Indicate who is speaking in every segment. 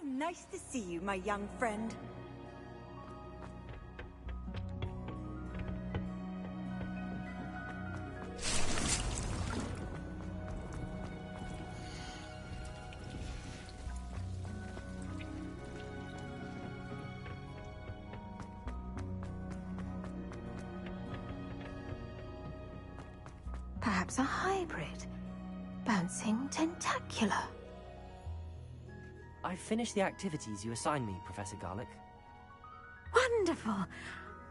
Speaker 1: nice to see you, my young friend.
Speaker 2: Perhaps a hybrid. Bouncing tentacular.
Speaker 3: I've finished the activities you assigned me, Professor Garlick.
Speaker 2: Wonderful!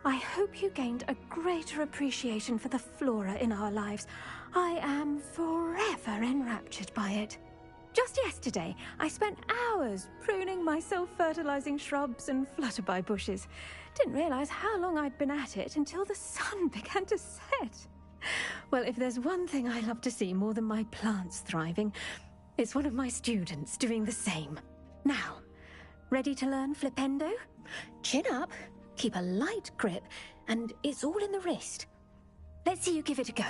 Speaker 2: I hope you gained a greater appreciation for the flora in our lives. I am forever enraptured by it. Just yesterday, I spent hours pruning my self-fertilizing shrubs and flutterby bushes. Didn't realize how long I'd been at it until the sun began to set. Well, if there's one thing I love to see more than my plants thriving, it's one of my students doing the same. Now, ready to learn flipendo? Chin up, keep a light grip, and it's all in the wrist. Let's see you give it a go.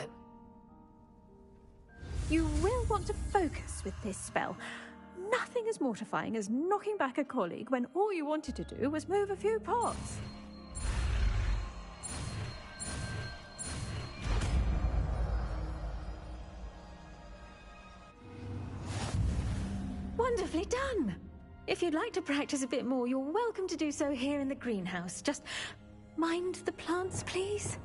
Speaker 2: You will want to focus with this spell. Nothing as mortifying as knocking back a colleague when all you wanted to do was move a few pots. Wonderfully done! If you'd like to practice a bit more, you're welcome to do so here in the greenhouse. Just mind the plants, please.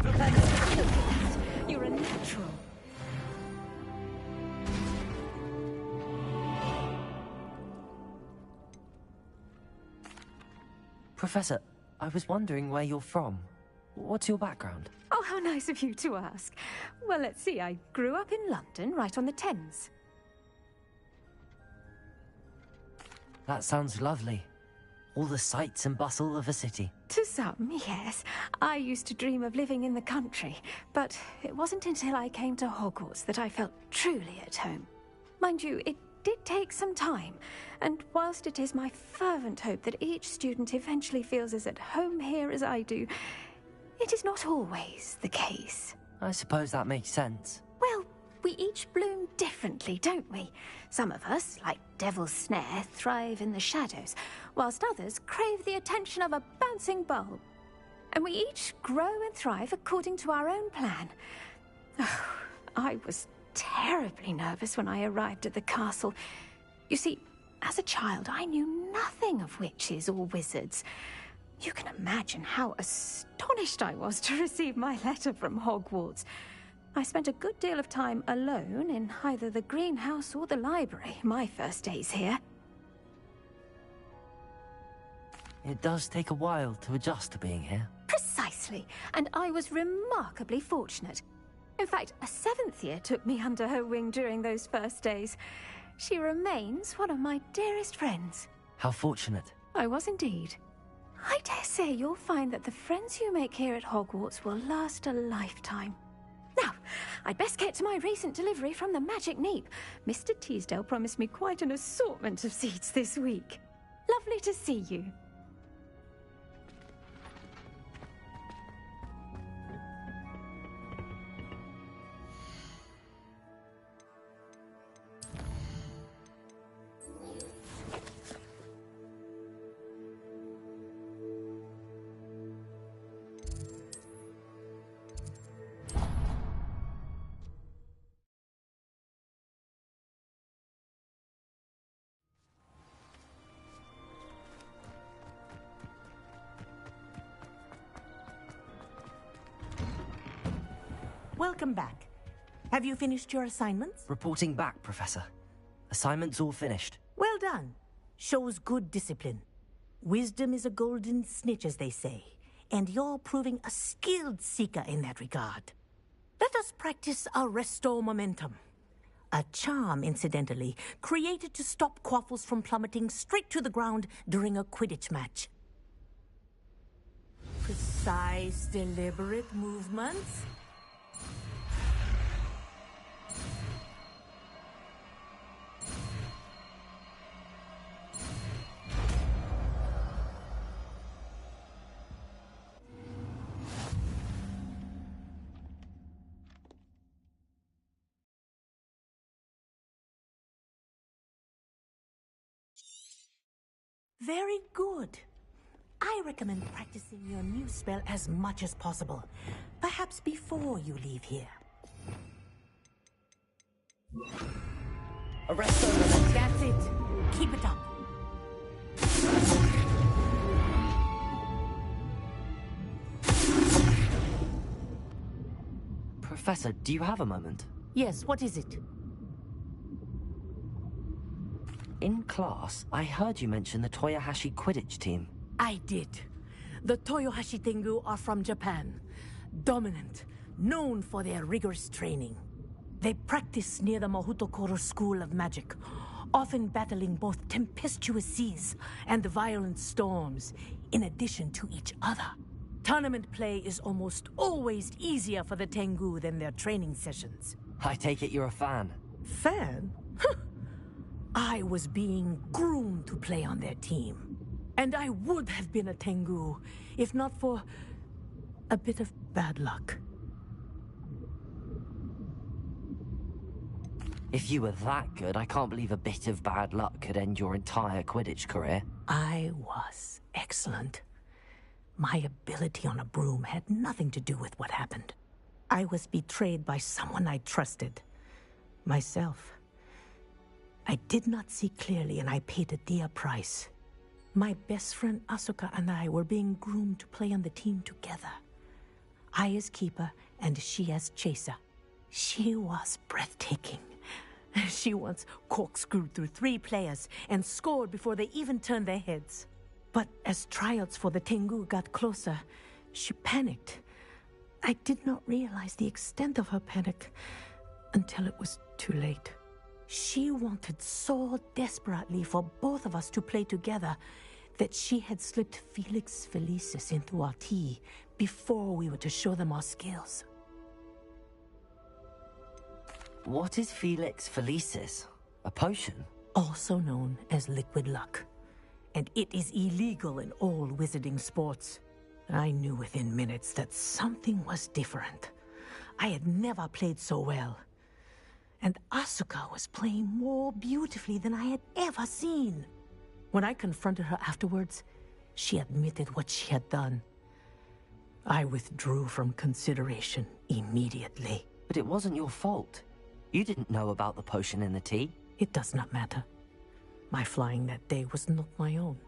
Speaker 2: Look at that! You're a natural.
Speaker 3: Professor, I was wondering where you're from. What's your background?
Speaker 2: Oh, how nice of you to ask. Well, let's see. I grew up in London, right on the Thames.
Speaker 3: That sounds lovely. All the sights and bustle of a city.
Speaker 2: To some, yes. I used to dream of living in the country, but it wasn't until I came to Hogwarts that I felt truly at home. Mind you, it did take some time, and whilst it is my fervent hope that each student eventually feels as at home here as I do, it is not always the case.
Speaker 3: I suppose that makes sense.
Speaker 2: Well, we each bloom differently, don't we? Some of us, like Devil's Snare, thrive in the shadows, whilst others crave the attention of a bouncing bulb. And we each grow and thrive according to our own plan. Oh, I was terribly nervous when I arrived at the castle. You see, as a child, I knew nothing of witches or wizards. You can imagine how astonished I was to receive my letter from Hogwarts. I spent a good deal of time alone in either the greenhouse or the library my first days here.
Speaker 3: It does take a while to adjust to being here.
Speaker 2: Precisely, and I was remarkably fortunate. In fact, a 7th year took me under her wing during those first days. She remains one of my dearest friends.
Speaker 3: How fortunate.
Speaker 2: I was indeed. I dare say you'll find that the friends you make here at Hogwarts will last a lifetime. Now, I'd best get to my recent delivery from the Magic Neep. Mr. Teasdale promised me quite an assortment of seeds this week. Lovely to see you.
Speaker 4: Welcome back. Have you finished your assignments?
Speaker 3: Reporting back, Professor. Assignment's all finished.
Speaker 4: Well done. Shows good discipline. Wisdom is a golden snitch, as they say, and you're proving a skilled seeker in that regard. Let us practice our Restore Momentum. A charm, incidentally, created to stop quaffles from plummeting straight to the ground during a Quidditch match. Precise, deliberate movements. Very good. I recommend practicing your new spell as much as possible. Perhaps before you leave here.
Speaker 3: Arresto momentum.
Speaker 4: That's it. Keep it up.
Speaker 3: Professor, do you have a moment?
Speaker 4: Yes, what is it?
Speaker 3: In class, I heard you mention the Toyohashi Quidditch team.
Speaker 4: I did. The Toyohashi Tengu are from Japan. Dominant, known for their rigorous training. They practice near the Mahutokoro School of Magic, often battling both tempestuous seas and violent storms, in addition to each other. Tournament play is almost always easier for the Tengu than their training sessions.
Speaker 3: I take it you're a fan.
Speaker 4: Fan? I was being groomed to play on their team. And I would have been a Tengu, if not for a bit of bad luck.
Speaker 3: If you were that good, I can't believe a bit of bad luck could end your entire Quidditch career.
Speaker 4: I was excellent. My ability on a broom had nothing to do with what happened. I was betrayed by someone I trusted. Myself. I did not see clearly, and I paid a dear price. My best friend Asuka and I were being groomed to play on the team together. I as keeper, and she as chaser. She was breathtaking. She once corkscrewed through 3 players and scored before they even turned their heads. But as tryouts for the Tengu got closer, she panicked. I did not realize the extent of her panic until it was too late. She wanted so desperately for both of us to play together that she had slipped Felix Felicis into our tea before we were to show them our skills.
Speaker 3: What is Felix Felicis? A potion?
Speaker 4: Also known as liquid luck. And it is illegal in all wizarding sports. I knew within minutes that something was different. I had never played so well. And Asuka was playing more beautifully than I had ever seen. When I confronted her afterwards, she admitted what she had done. I withdrew from consideration immediately.
Speaker 3: But it wasn't your fault. You didn't know about the potion in the tea.
Speaker 4: It does not matter. My flying that day was not my own.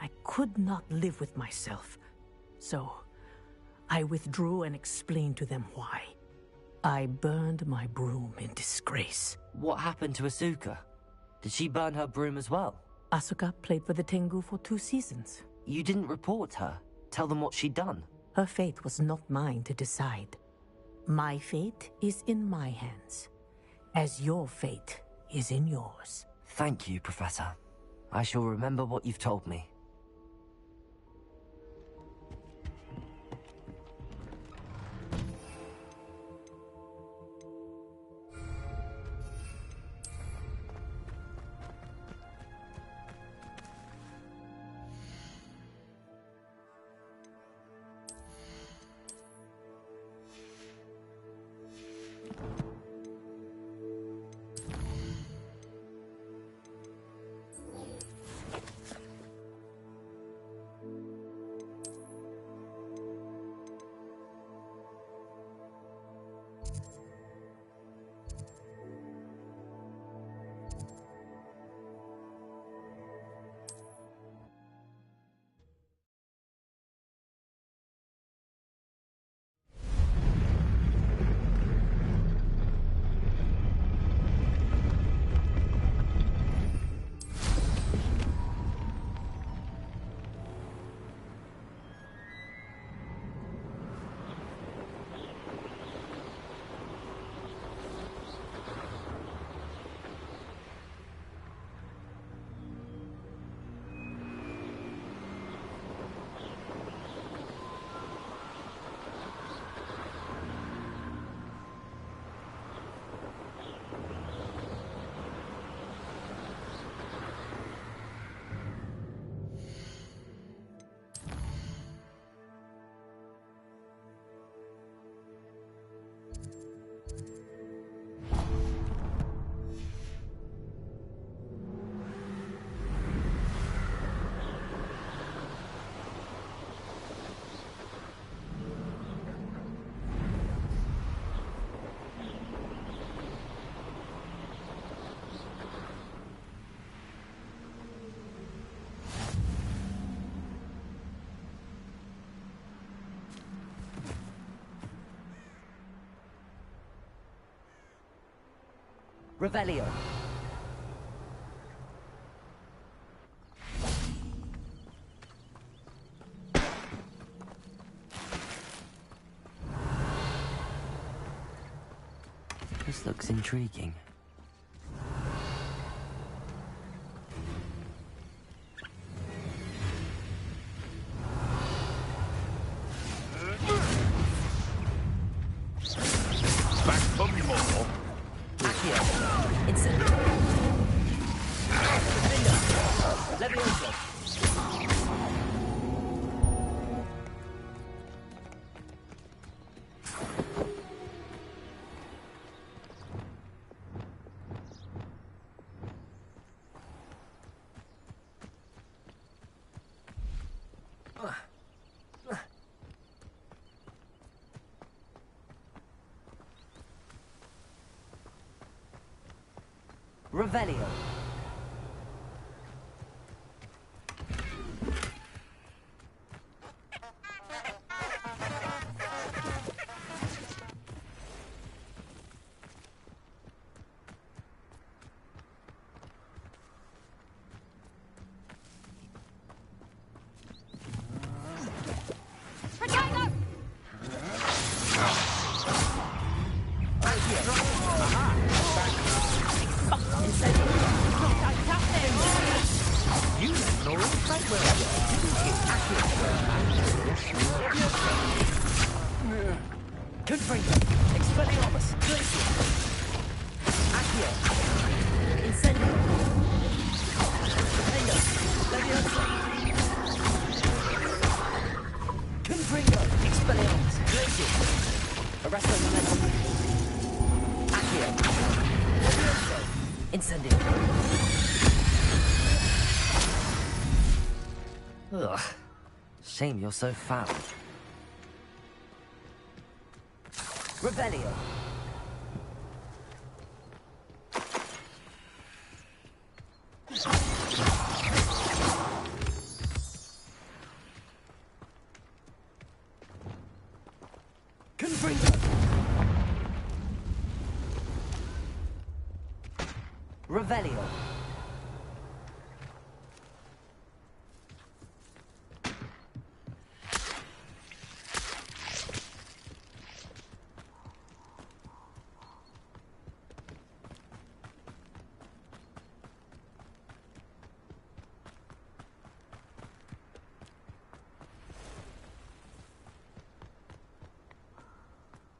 Speaker 4: I could not live with myself. So, I withdrew and explained to them why. I burned my broom in disgrace.
Speaker 3: What happened to Asuka? Did she burn her broom as well?
Speaker 4: Asuka played for the Tengu for 2 seasons.
Speaker 3: You didn't report her? Tell them what she'd done?
Speaker 4: Her fate was not mine to decide. My fate is in my hands, as your fate is in yours.
Speaker 3: Thank you, Professor. I shall remember what you've told me. Revelio. This looks intriguing.
Speaker 5: Back for more.
Speaker 3: Accio. Instant. Levioso. Revelio. Confringo. Expelliarmus. Glacier. Accio. Incendio. Confringo. Levioso. Confringo. Expelliarmus. Glacier. Arresto momentum. Accio. Levioso. Incendio. Ugh. Shame you're so foul. Revelio. Confringo. Revelio.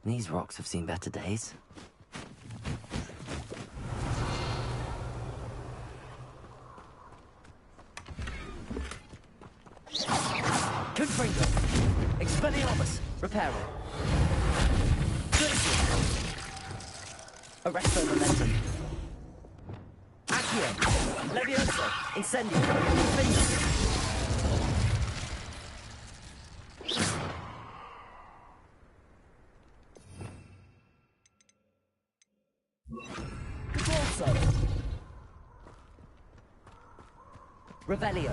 Speaker 3: These rocks have seen better days. Confringo. Expelliarmus. Reparo. Glacier. Arresto momentum. Accio. Levioso. Incendio. Confringo. Revelio.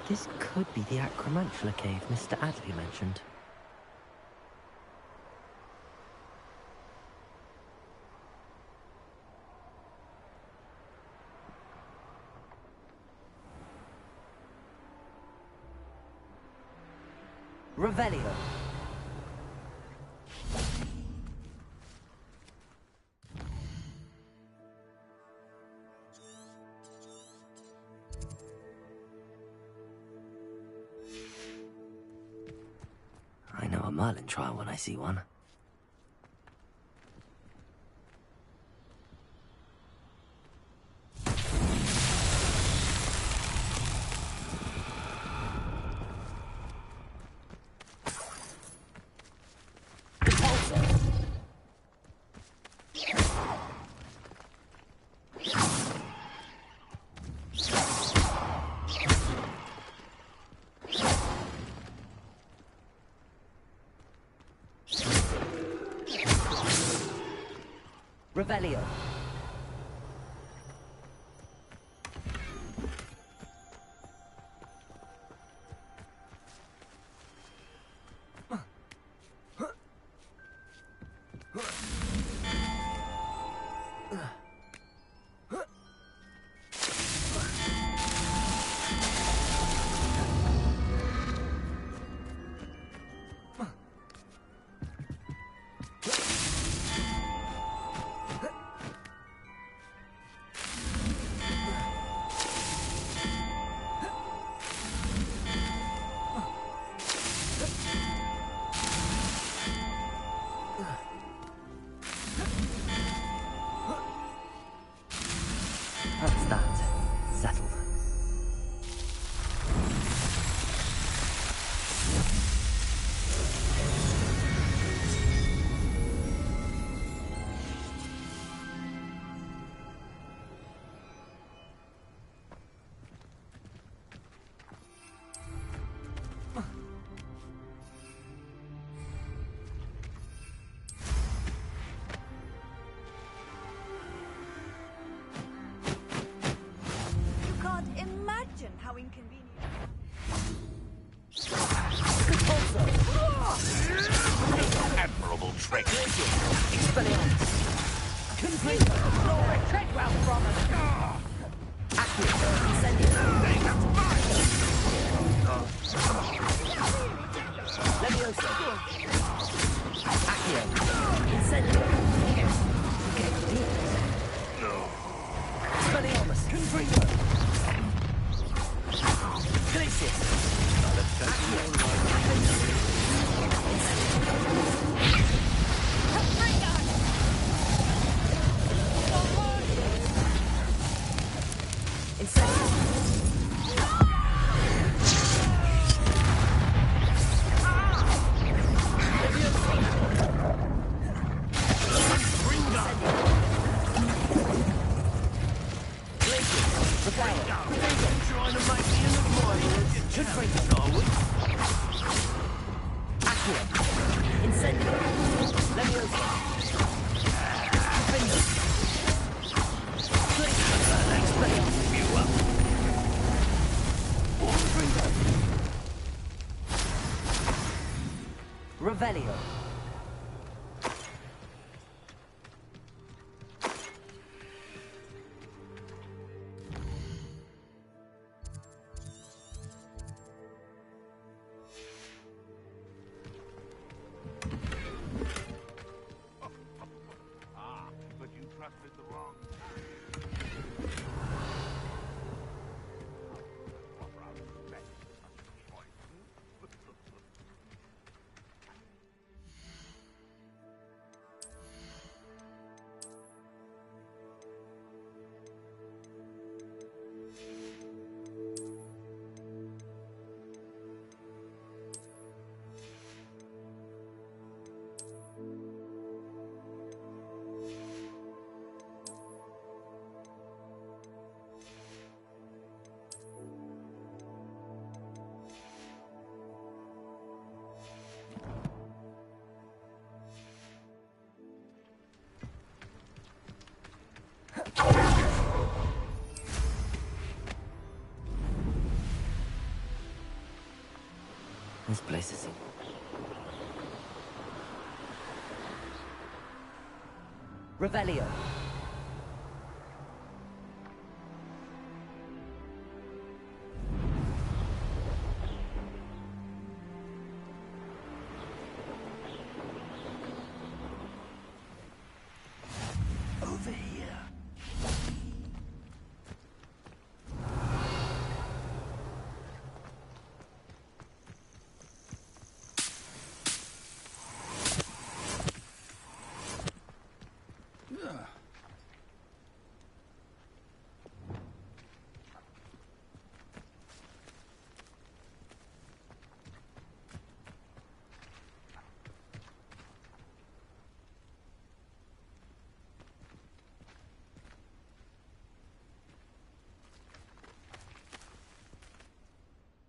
Speaker 3: This could be the Acromantula cave Mr. Adley mentioned. Revelio. I know a Merlin trial when I see one. Revelio. That's that. Settled.
Speaker 1: How inconvenient.
Speaker 5: Admirable trick.
Speaker 3: Expelliarmus.
Speaker 4: Glory, tread well from us.
Speaker 3: Accio. Incendio. Leviosa. Accio. Incendio. Expelliarmus. Confringo. Glacius. Revelio.
Speaker 5: But you trusted the wrong
Speaker 3: This place is... Revelio.
Speaker 5: over here.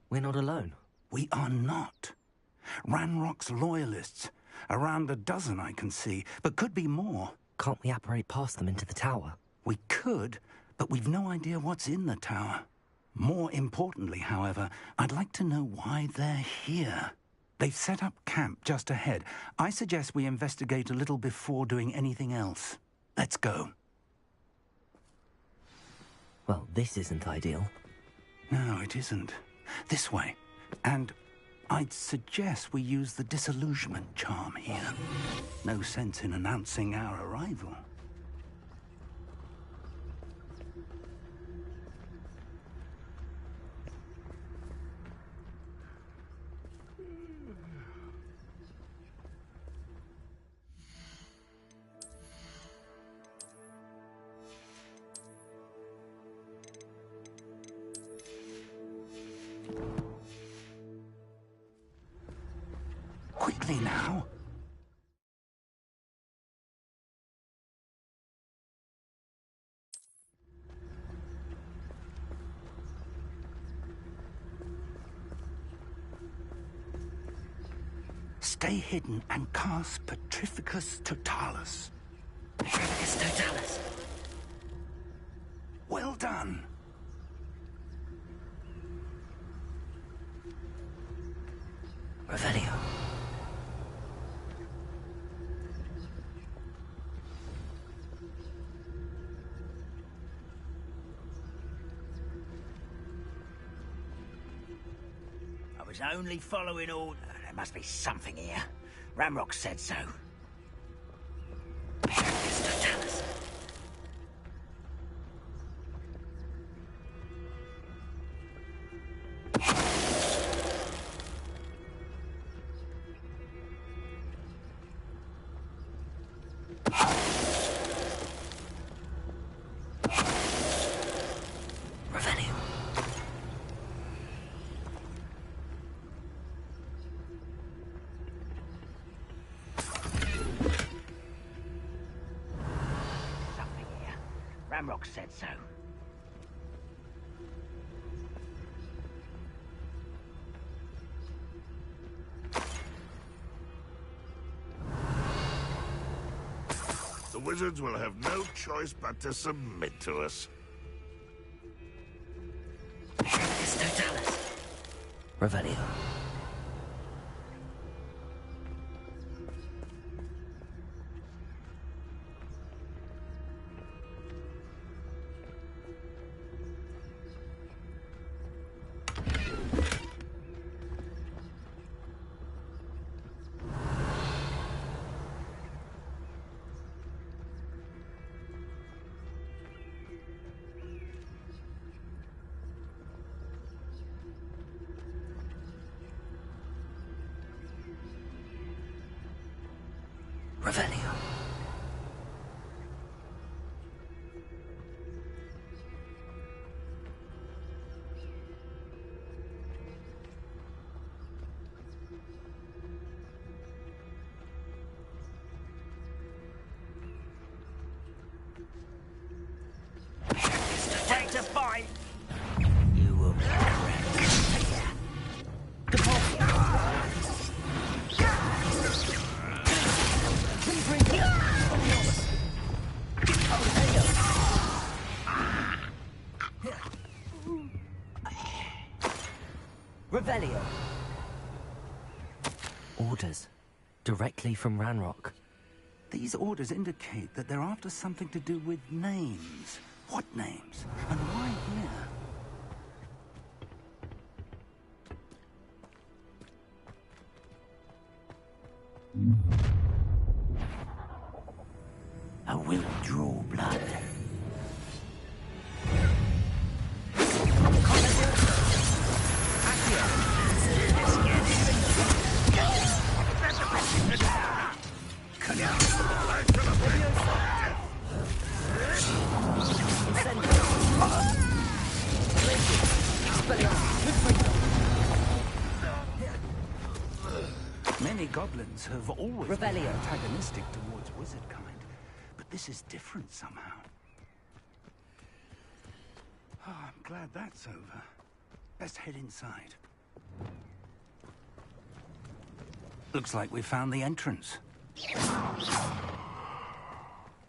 Speaker 3: We're not alone.
Speaker 6: We are not. Ranrock's loyalists. Around a dozen I can see, but could be more.
Speaker 3: Can't we apparate past them into the tower?
Speaker 6: We could, but we've no idea what's in the tower. More importantly, however, I'd like to know why they're here. They've set up camp just ahead. I suggest we investigate a little before doing anything else. Let's go.
Speaker 3: Well, this isn't ideal.
Speaker 6: No, it isn't. This way. And I'd suggest we use the disillusionment charm here. No sense in announcing our arrival. Quickly now. Stay hidden and cast Petrificus Totalis.
Speaker 3: Petrificus Totalis.
Speaker 6: Well done.
Speaker 3: Revelio.
Speaker 7: I was only following order. There must be something here. Ramrock said so. Petrificus Totalis.
Speaker 3: Revelio.
Speaker 7: Something here. Ramrock said so.
Speaker 5: The wizards will have no choice but to submit to us.
Speaker 3: Petrificus Totalis. Revelio. Revelio.
Speaker 7: Way to fight! You will regret it.
Speaker 3: Revelio. Orders. Directly from Ranrock.
Speaker 6: These orders indicate that they're after something to do with names. What names? And why here?
Speaker 7: I will draw blood.
Speaker 6: Many goblins have always been
Speaker 3: Revelio.
Speaker 6: antagonistic towards wizard kind, but this is different somehow. Oh, I'm glad that's over. Best head inside. Looks like we found the entrance.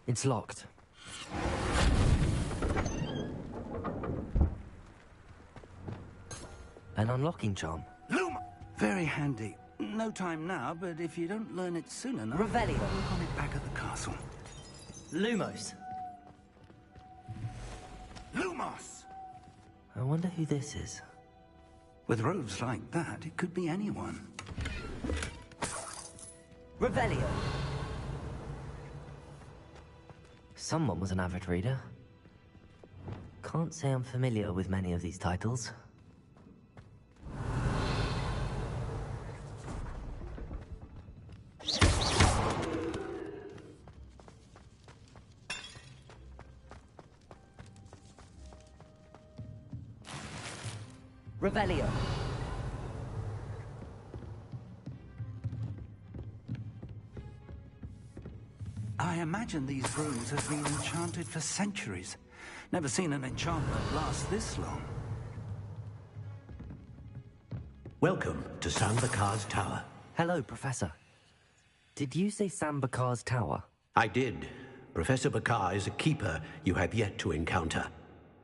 Speaker 3: It's locked. An unlocking charm.
Speaker 6: Luma! Very handy. No time now, but if you don't learn it soon enough...
Speaker 3: Revelio.
Speaker 6: Work on it back at the castle.
Speaker 3: Lumos.
Speaker 6: Lumos!
Speaker 3: I wonder who this is.
Speaker 6: With robes like that, it could be anyone.
Speaker 3: Revelio. Someone was an avid reader. Can't say I'm familiar with many of these titles. Revelio.
Speaker 6: I imagine these rooms have been enchanted for centuries. Never seen an enchantment last this long.
Speaker 8: Welcome to Sambakar's Tower.
Speaker 3: Hello, Professor. Did you say Sambakar's Tower?
Speaker 8: I did. Professor Bakar is a keeper you have yet to encounter.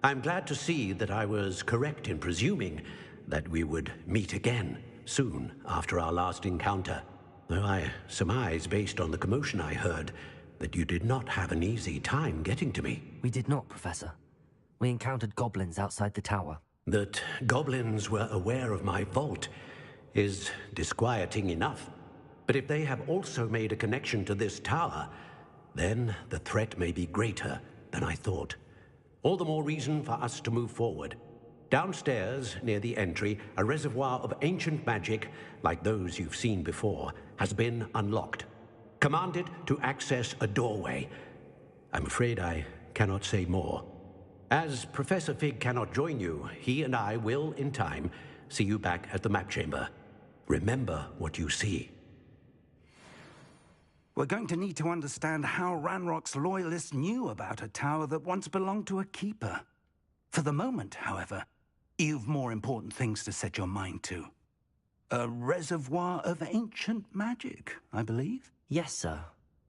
Speaker 8: I'm glad to see that I was correct in presuming that we would meet again soon after our last encounter. Though I surmise, based on the commotion I heard, that you did not have an easy time getting to me.
Speaker 3: We did not, Professor. We encountered goblins outside the tower.
Speaker 8: That goblins were aware of my vault is disquieting enough. But if they have also made a connection to this tower, then the threat may be greater than I thought. All the more reason for us to move forward. Downstairs, near the entry, a reservoir of ancient magic, like those you've seen before, has been unlocked. Commanded to access a doorway. I'm afraid I cannot say more. As Professor Fig cannot join you, he and I will, in time, see you back at the map chamber. Remember what you see.
Speaker 6: We're going to need to understand how Ranrock's loyalists knew about a tower that once belonged to a keeper. For the moment, however, you've more important things to set your mind to. A reservoir of ancient magic, I believe?
Speaker 3: Yes, sir.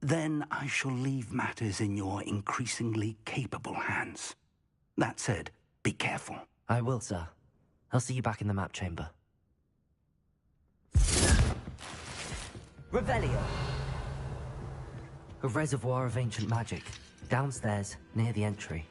Speaker 6: Then I shall leave matters in your increasingly capable hands. That said, be careful.
Speaker 3: I will, sir. I'll see you back in the map chamber. Revelio. A reservoir of ancient magic. Downstairs, near the entry.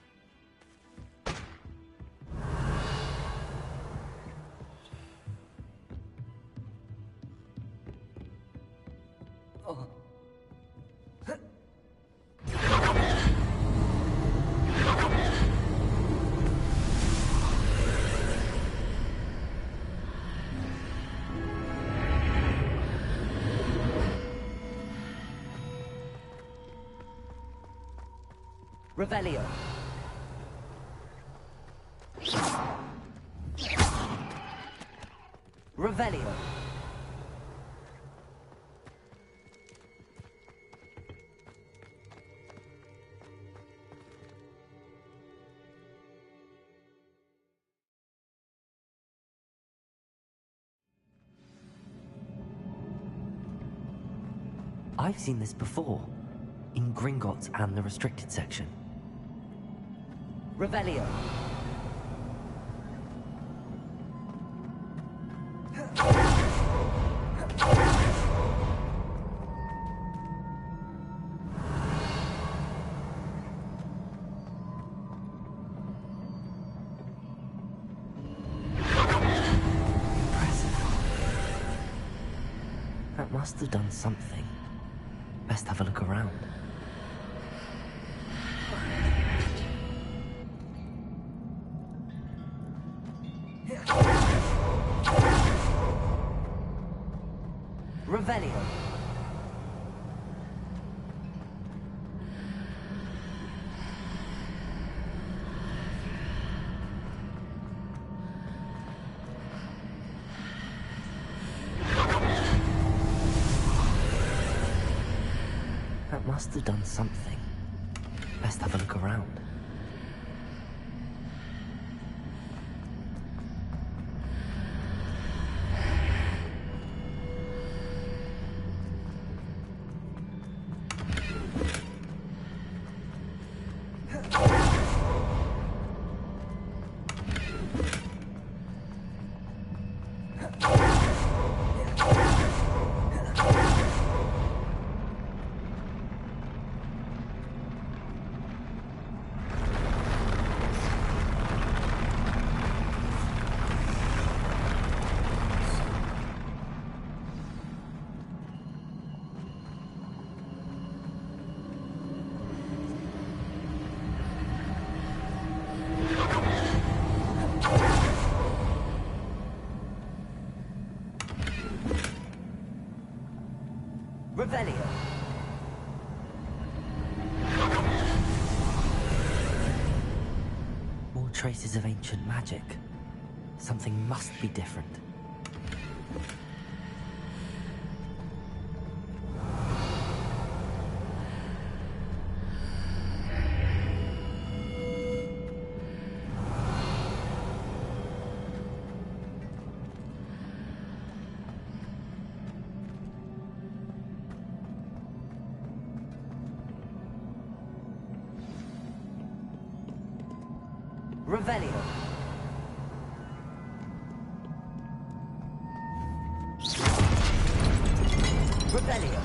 Speaker 3: Revelio. Revelio. I've seen this before, in Gringotts and the restricted section. Revelio. That must have done something. Best have a look around. Revelio. That must have done something. Best have a look around. Revelio. More traces of ancient magic. Something must be different. Revelio. Revelio.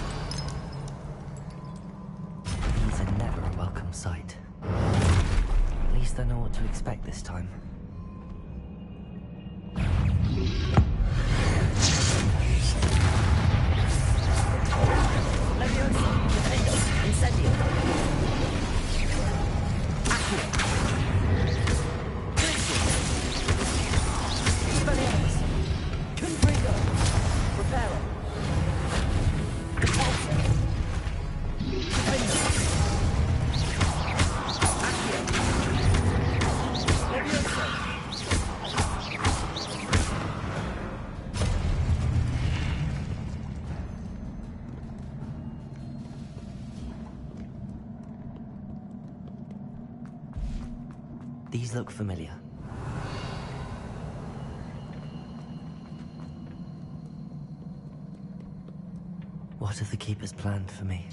Speaker 3: These are never a welcome sight. At least I know what to expect this time. Leviosa, Defendo, Incendio. Accio. These look familiar. What have the Keepers planned for me?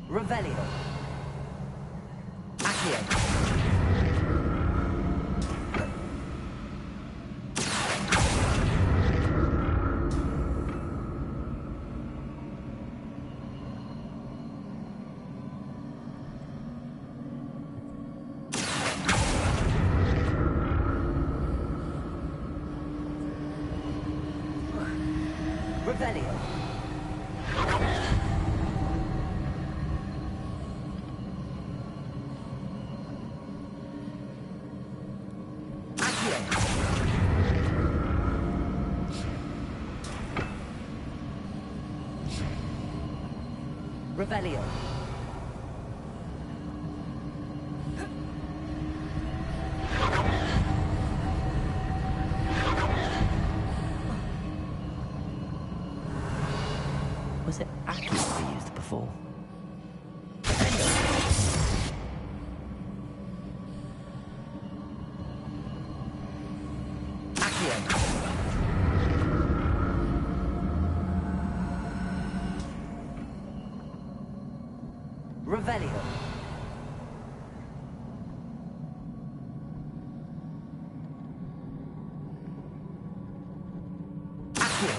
Speaker 3: Revelio. Accio. Revelio. Revelio. Was it accurately used before? Revelio. Accio.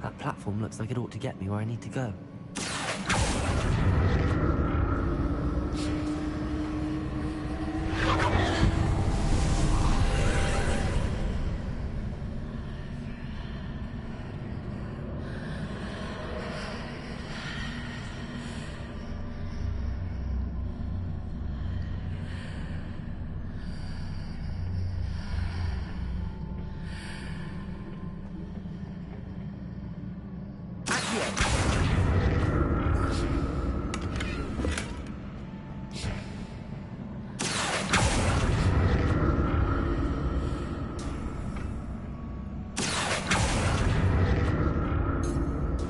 Speaker 3: That platform looks like it ought to get me where I need to go.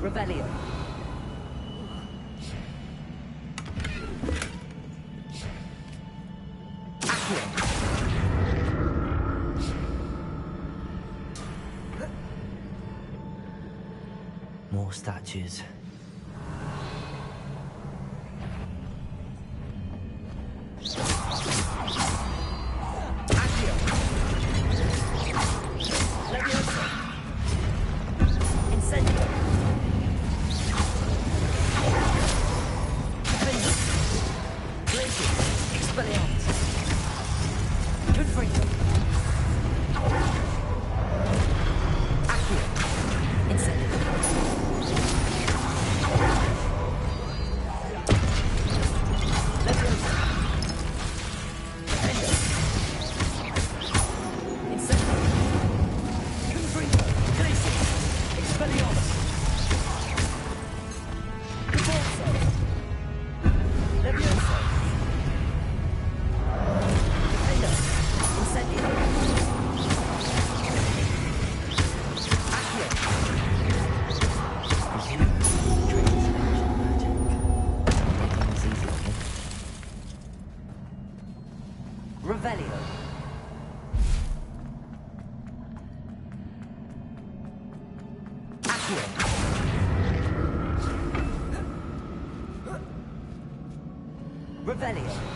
Speaker 3: Revelio. Accio. More statues. Revelio. Accio. Revelio.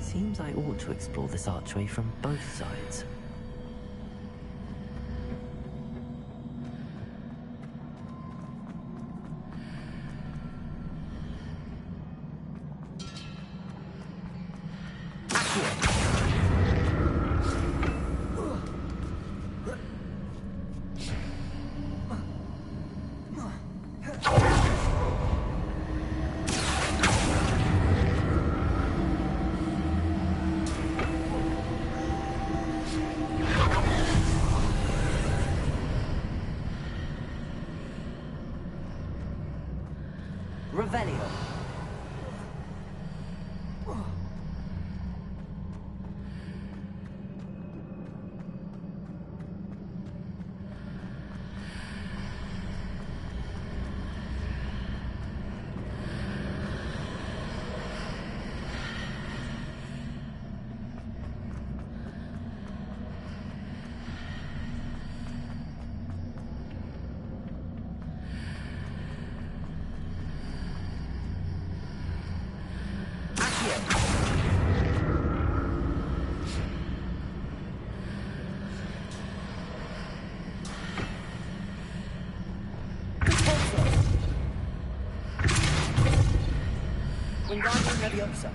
Speaker 3: Seems I ought to explore this archway from both sides. Revelio. Wingardium Leviosa.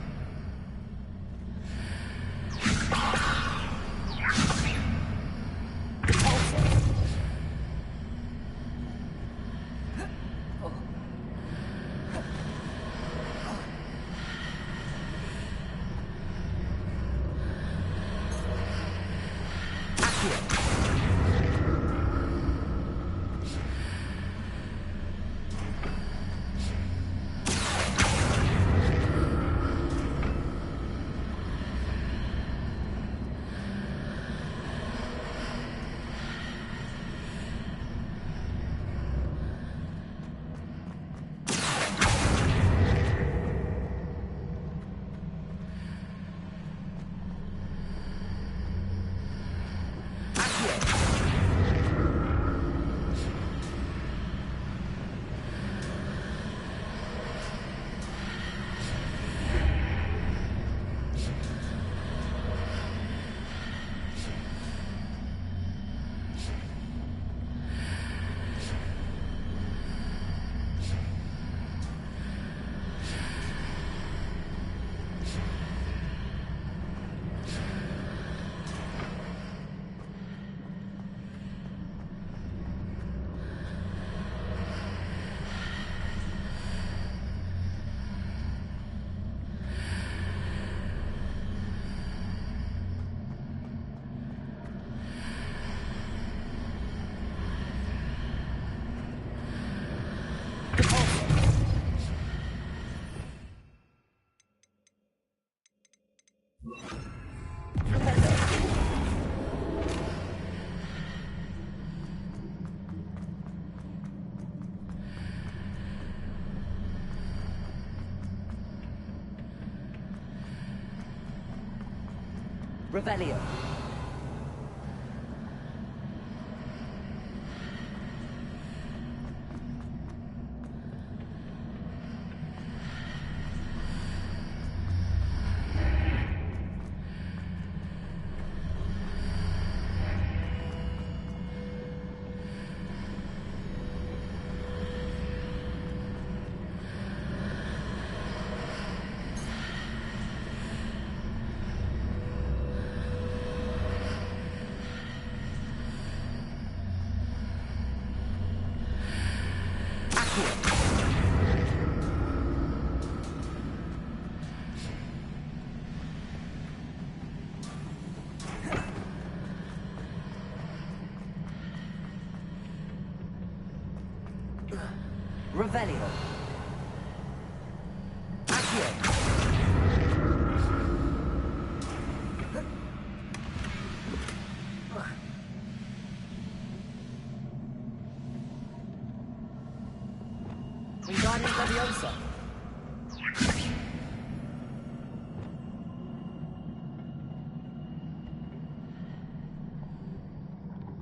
Speaker 3: Revelio. Revelio. Accio. Wingardium Leviosa.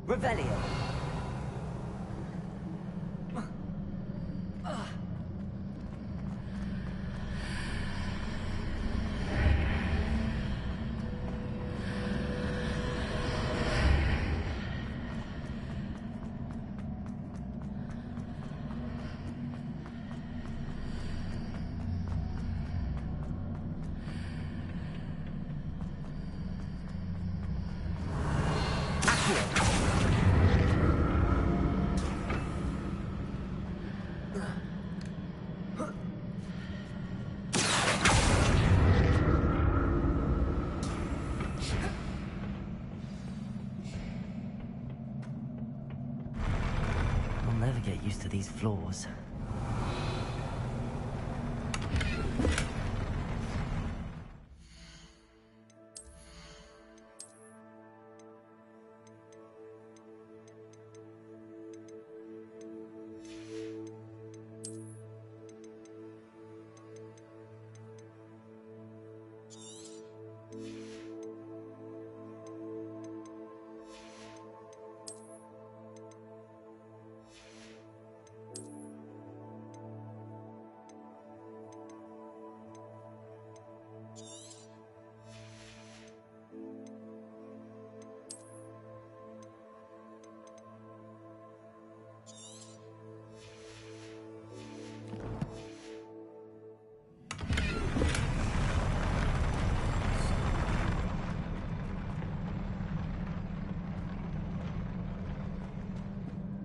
Speaker 3: Revelio. I'll never get used to these floors.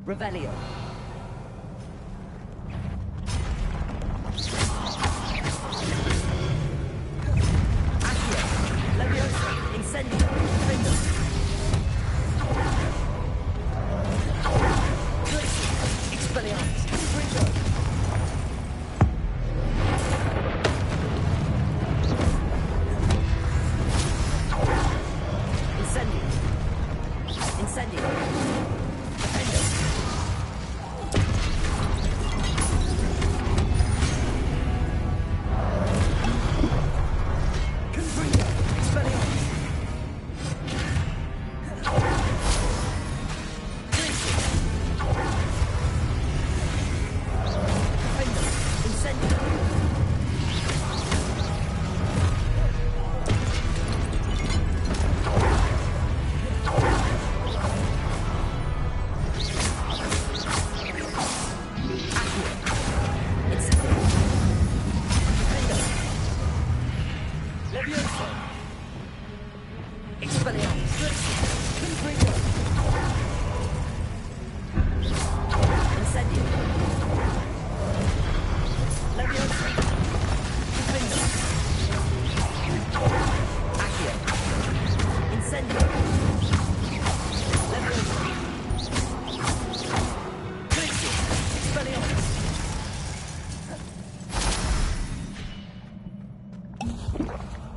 Speaker 3: Revelio. Accio. Leviosa. Incendio. Defendo. Expelliarmus. Bringo. Incendio. Incendio. Defendo.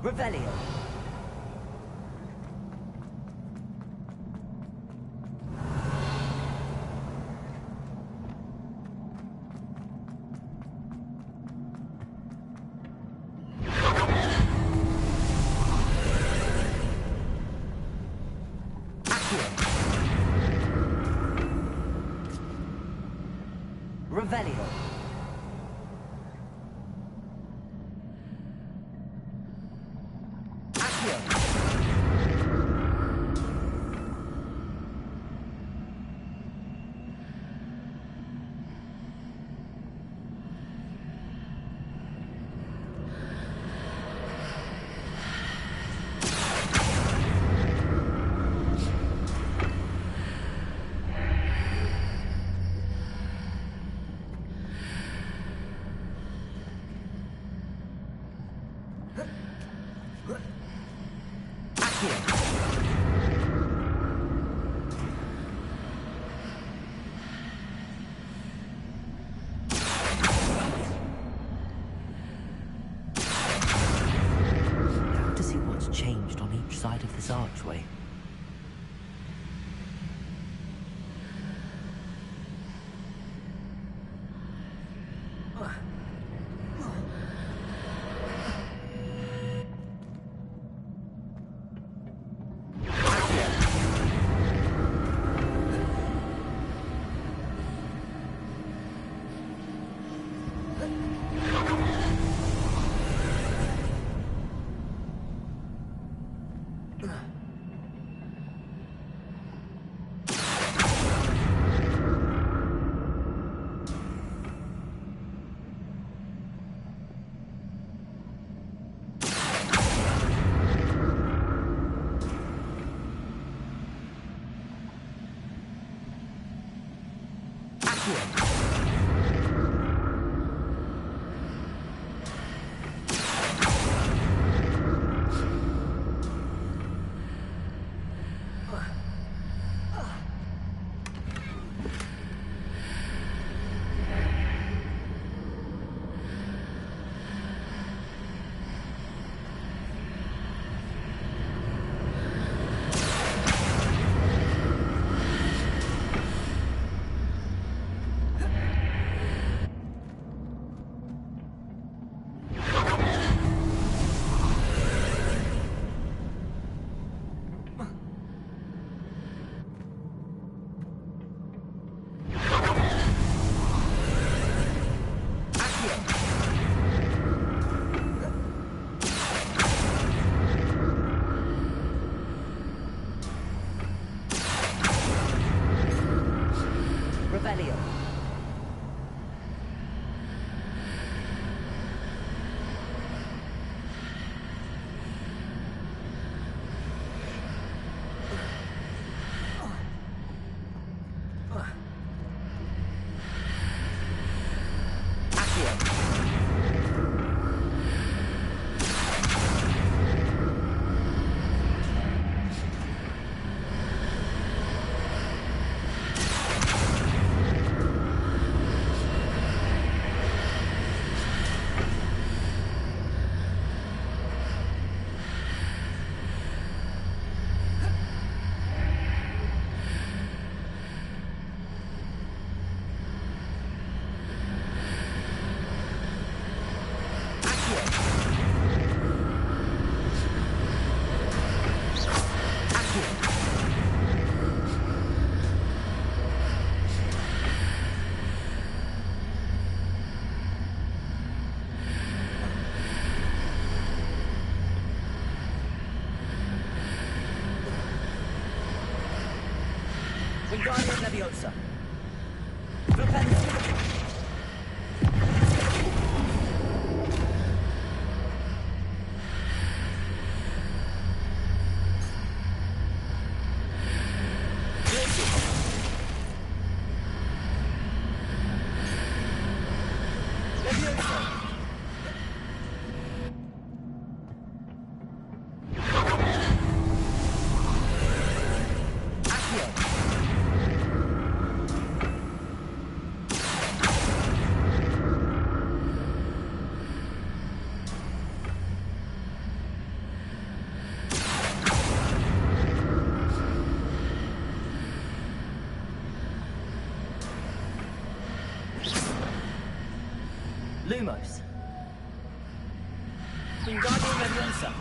Speaker 3: Revelio. Revelio.
Speaker 7: Wingardium Leviosa. Repelio. Lumos. Wingardium Leviosa.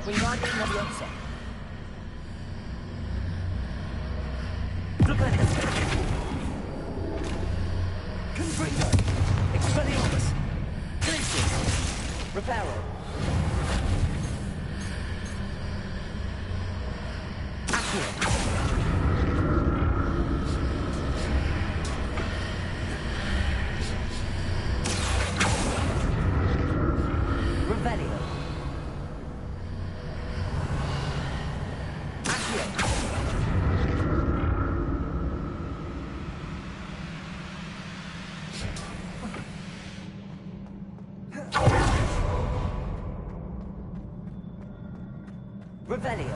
Speaker 7: Wingardium Leviosa. Repelio. Confringo. Expelliarmus. Glacius. Reparo. Accio. Revelio. Revelio.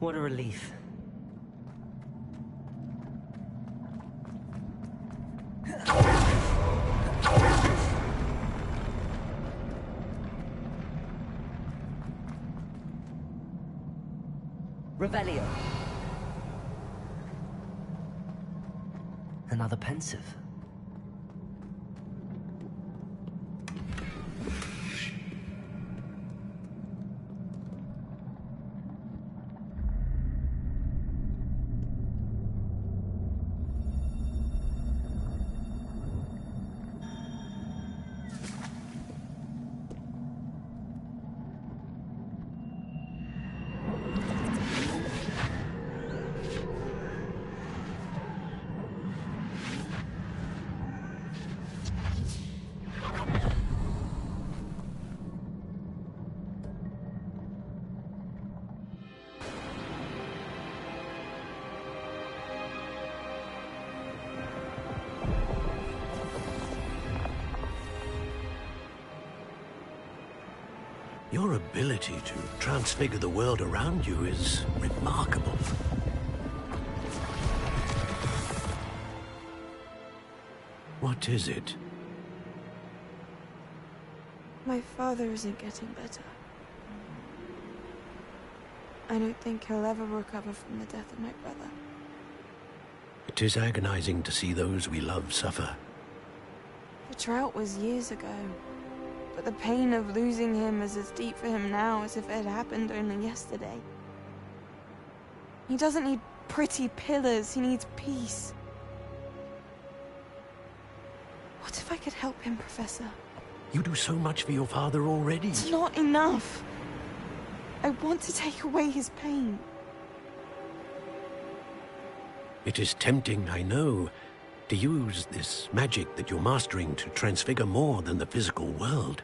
Speaker 3: What a relief. Revelio. Another pensive.
Speaker 8: Your ability to transfigure the world around you is remarkable. What is it?
Speaker 9: My father isn't getting better. I don't think he'll ever recover from the death of my brother.
Speaker 8: It is agonizing to see those we love suffer.
Speaker 9: The drought was years ago, but the pain of losing him is as deep for him now as if it had happened only yesterday. He doesn't need pretty pillars, he needs peace. What if I could help him, Professor?
Speaker 8: You do so much for your father already.
Speaker 9: It's not enough. I want to take away his pain.
Speaker 8: It is tempting, I know, to use this magic that you're mastering to transfigure more than the physical world.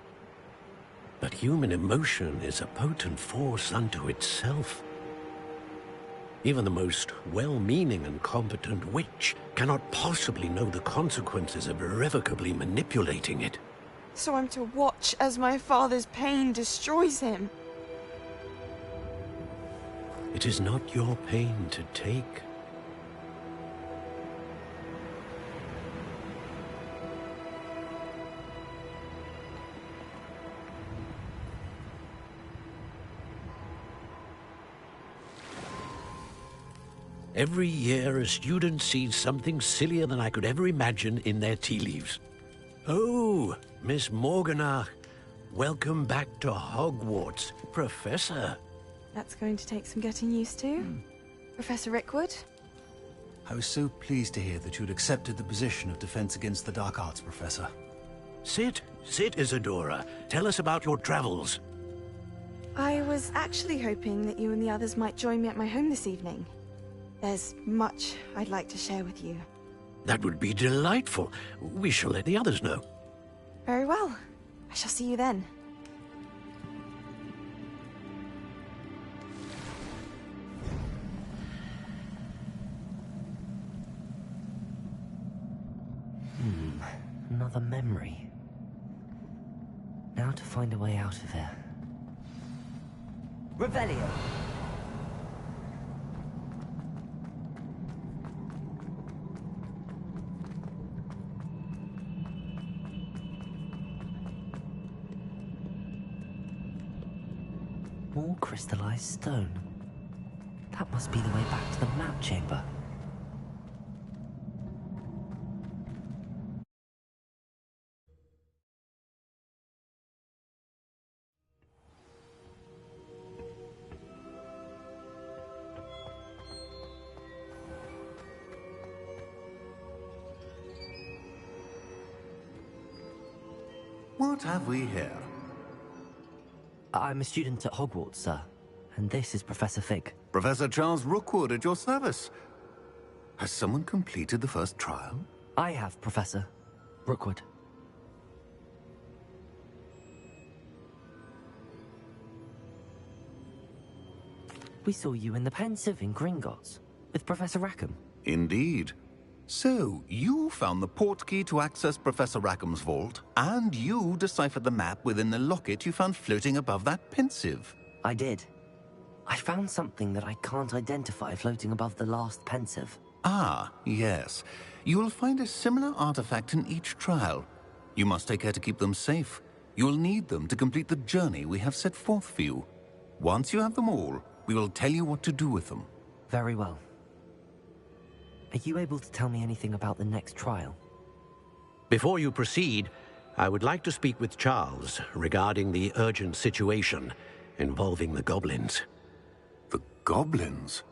Speaker 8: But human emotion is a potent force unto itself. Even the most well-meaning and competent witch cannot possibly know the consequences of irrevocably manipulating it.
Speaker 9: So I'm to watch as my father's pain destroys him.
Speaker 8: It is not your pain to take. Every year, a student sees something sillier than I could ever imagine in their tea leaves. Oh, Miss Morganach, welcome back to Hogwarts, Professor.
Speaker 9: That's going to take some getting used to. Professor Rickwood?
Speaker 10: I was so pleased to hear that you'd accepted the position of Defense Against the Dark Arts, Professor.
Speaker 8: Sit, Isadora. Tell us about your travels.
Speaker 9: I was actually hoping that you and the others might join me at my home this evening. There's much I'd like to share with you.
Speaker 8: That would be delightful. We shall let the others know.
Speaker 9: Very well. I shall see you then.
Speaker 3: Another memory. Now to find a way out of here. Revelio! More crystallized stone. That must be the way back to the map chamber.
Speaker 11: What have we here?
Speaker 3: I'm a student at Hogwarts, sir. And this is Professor Fig.
Speaker 11: Professor Charles Rookwood at your service. Has someone completed the first trial?
Speaker 3: I have, Professor Rookwood. We saw you in the Pensieve in Gringotts, with Professor Rackham.
Speaker 11: Indeed. So, you found the portkey to access Professor Rackham's vault, and you deciphered the map within the locket you found floating above that Pensieve.
Speaker 3: I did. I found something that I can't identify floating above the last pensive.
Speaker 11: Ah, yes. You will find a similar artifact in each trial. You must take care to keep them safe. You will need them to complete the journey we have set forth for you. Once you have them all, we will tell you what to do with them.
Speaker 3: Very well. Are you able to tell me anything about the next trial?
Speaker 8: Before you proceed, I would like to speak with Charles regarding the urgent situation involving the goblins.
Speaker 11: The goblins?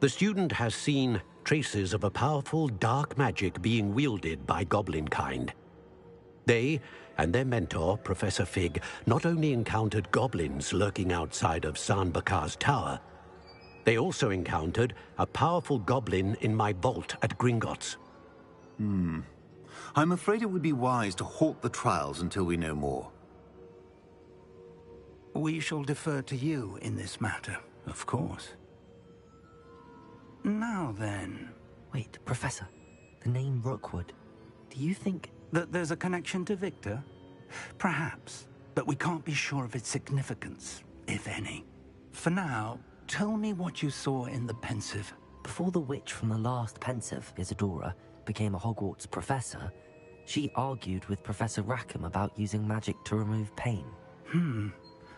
Speaker 8: The student has seen traces of a powerful dark magic being wielded by goblin kind. They and their mentor, Professor Fig, not only encountered goblins lurking outside of San Bakar's tower, they also encountered a powerful goblin in my vault at Gringotts.
Speaker 11: I'm afraid it would be wise to halt the trials until we know more.
Speaker 6: We shall defer to you in this matter, of course. Now then...
Speaker 3: Wait, Professor. The name Rookwood. Do you think...
Speaker 6: that there's a connection to Victor? Perhaps, but we can't be sure of its significance, if any. For now, tell me what you saw in the pensive.
Speaker 3: Before the witch from the last pensive, Isadora, became a Hogwarts professor, she argued with Professor Rackham about using magic to remove pain.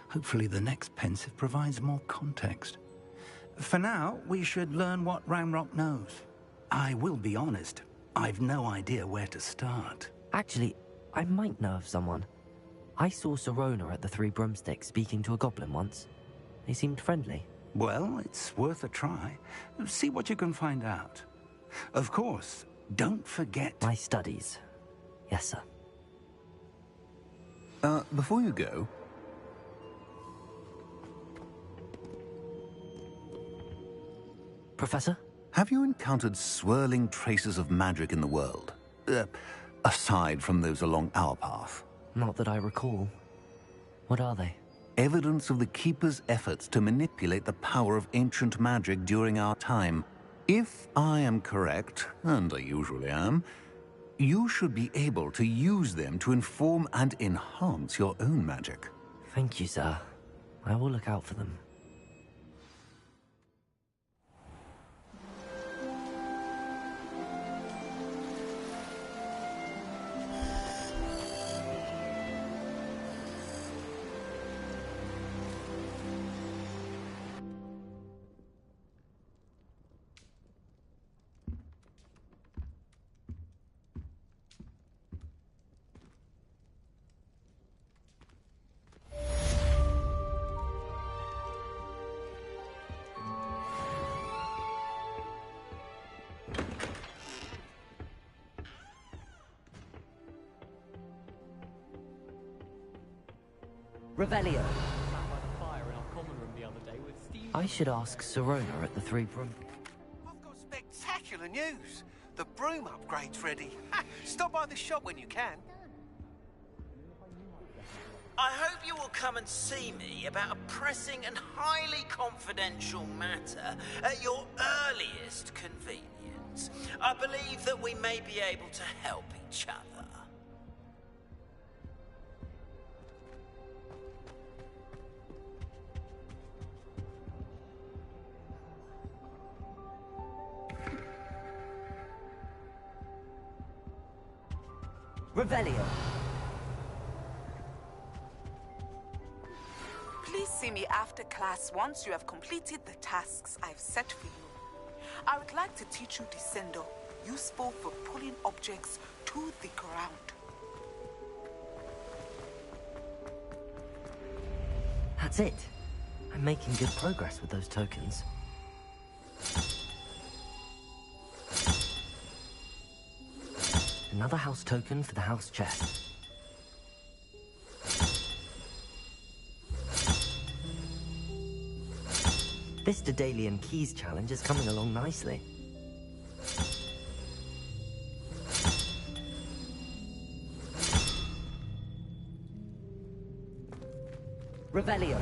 Speaker 6: Hopefully the next pensive provides more context. For now, we should learn what Ramrock knows. I will be honest, I've no idea where to start.
Speaker 3: Actually, I might know of someone. I saw Sirona at the Three Broomsticks speaking to a goblin once. They seemed friendly.
Speaker 6: Well, it's worth a try. See what you can find out. Of course, don't forget...
Speaker 3: My studies. Yes, sir.
Speaker 11: Before you go...
Speaker 3: Professor?
Speaker 11: Have you encountered swirling traces of magic in the world? Aside from those along our path?
Speaker 3: Not that I recall. What are they?
Speaker 11: Evidence of the Keeper's efforts to manipulate the power of ancient magic during our time. If I am correct, and I usually am, you should be able to use them to inform and enhance your own magic.
Speaker 3: Thank you, sir. I will look out for them. Revelio. I should ask Sirona at the Three Broom.
Speaker 12: I've got spectacular news. The broom upgrade's ready. Stop by the shop when you can.
Speaker 13: I hope you will come and see me about a pressing and highly confidential matter at your earliest convenience. I believe that we may be able to help each other.
Speaker 3: Revelio.
Speaker 14: Please see me after class once you have completed the tasks I've set for you. I would like to teach you Descendo, useful for pulling objects to the ground.
Speaker 3: That's it. I'm making good progress with those tokens. Another house token for the house chest. This Daedalian Keys challenge is coming along nicely. Revelio.